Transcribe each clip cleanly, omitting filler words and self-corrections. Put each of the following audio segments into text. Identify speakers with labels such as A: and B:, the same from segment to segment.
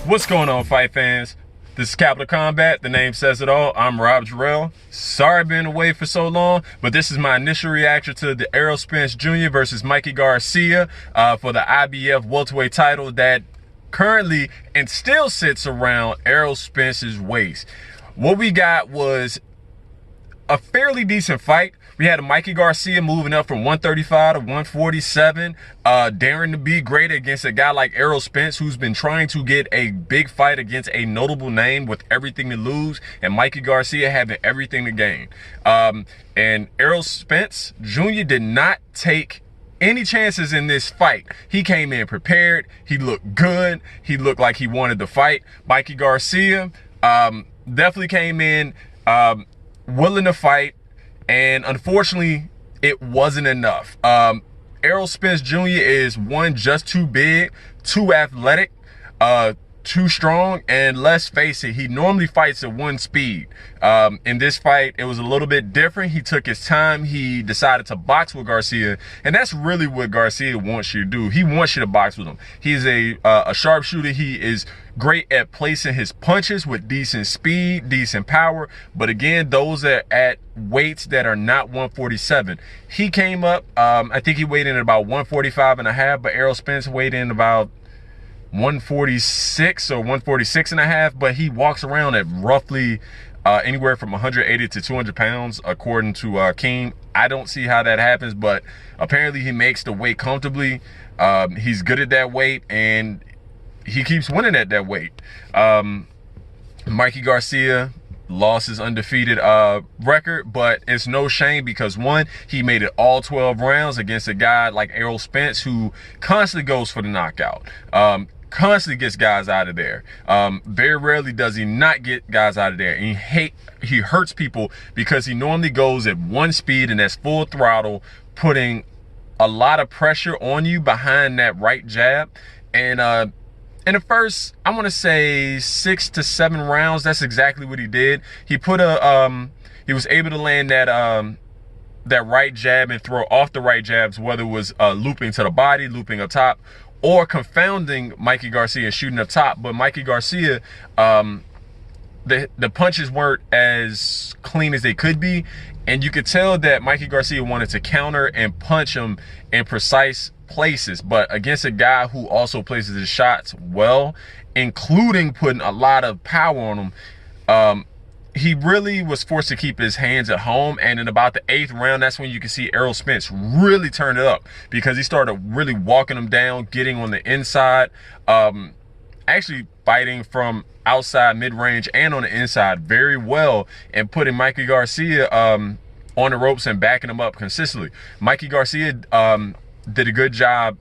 A: What's going on, fight fans? This is Capital Combat. The name says it all. I'm Rob Jarrell. Sorry I've been away for so long, but this is my initial reaction to the Errol Spence Jr. versus Mikey Garcia for the IBF welterweight title that currently and still sits around Errol Spence's waist. What we got was a fairly decent fight. We had a Mikey Garcia moving up from 135 to 147, daring to be great against a guy like Errol Spence, who's been trying to get a big fight against a notable name with everything to lose, and Mikey Garcia having everything to gain. And Errol Spence Jr. did not take any chances in this fight. He came in prepared. He looked good. He looked like he wanted to fight. Mikey Garcia definitely came in willing to fight, and unfortunately it wasn't enough. Errol Spence Jr. is one, just too big, too athletic, too strong, and let's face it, he normally fights at one speed. In this fight, it was a little bit different. He took his time. He decided to box with Garcia, and that's really what Garcia wants you to do. He wants you to box with him. He's a sharpshooter. He is great at placing his punches with decent speed, decent power, but again, those are at weights that are not 147. He came up, I think he weighed in at about 145 and a half, but Errol Spence weighed in about 146 or 146 and a half, but he walks around at roughly anywhere from 180 to 200 pounds according to Keem. I don't see how that happens, but apparently he makes the weight comfortably. He's good at that weight, and he keeps winning at that weight. Mikey Garcia lost his undefeated record, but it's no shame because, one, he made it all 12 rounds against a guy like Errol Spence, who constantly goes for the knockout, constantly gets guys out of there. Very rarely does he not get guys out of there, and he hurts people because he normally goes at one speed, and that's full throttle, putting a lot of pressure on you behind that right jab. And in the first, I want to say 6 to 7 rounds, that's exactly what he did. He put he was able to land that that right jab and throw off the right jabs, whether it was looping to the body, looping up top, or confounding Mikey Garcia, shooting up top. But Mikey Garcia, the punches weren't as clean as they could be, and you could tell that Mikey Garcia wanted to counter and punch him in precise places, but against a guy who also places his shots well, including putting a lot of power on him, he really was forced to keep his hands at home. And in about the 8th round, that's when you can see Errol Spence really turn it up, because he started really walking him down, getting on the inside, actually fighting from outside, mid-range, and on the inside very well, and putting Mikey Garcia on the ropes and backing him up consistently. Mikey Garcia did a good job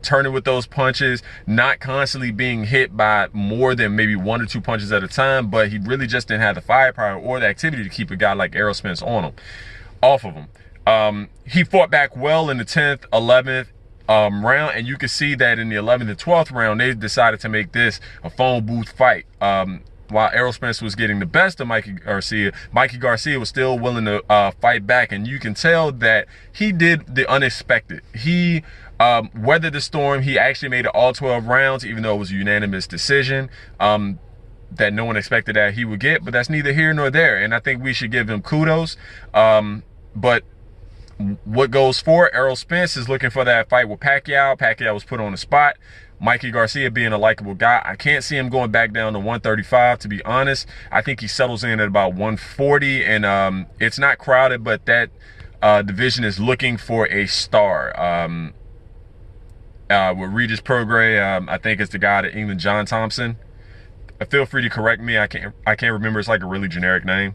A: turning with those punches, not constantly being hit by more than maybe 1 or 2 punches at a time, but he really just didn't have the firepower or the activity to keep a guy like Errol Spence off of him. He fought back well in the 10th, 11th round, and you can see that in the 11th and 12th round, they decided to make this a phone booth fight. While Errol Spence was getting the best of Mikey Garcia was still willing to fight back, and you can tell that he did the unexpected. He weathered the storm. He actually made it all 12 rounds, even though it was a unanimous decision that no one expected that he would get, but that's neither here nor there, and I think we should give him kudos. But what goes for Errol Spence is looking for that fight with Pacquiao. Pacquiao was put on the spot. Mikey Garcia being a likable guy, I can't see him going back down to 135, to be honest. I think he settles in at about 140, and it's not crowded, but that division is looking for a star. With Regis Prograis, I think it's the guy at England, John Thompson. Feel free to correct me. I can't remember. It's like a really generic name.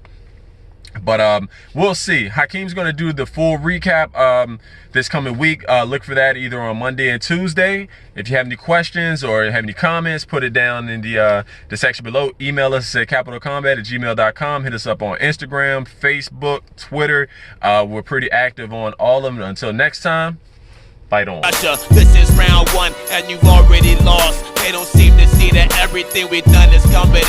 A: But we'll see. Hakeem's going to do the full recap this coming week. Look for that either on Monday and Tuesday. If you have any questions or have any comments, put it down in the section below. Email us at capitalcombat@gmail.com. Hit us up on Instagram, Facebook, Twitter. We're pretty active on all of them. Until next time, fight on.
B: This is round 1 and you've already lost. They don't seem to see that everything we've done is coming.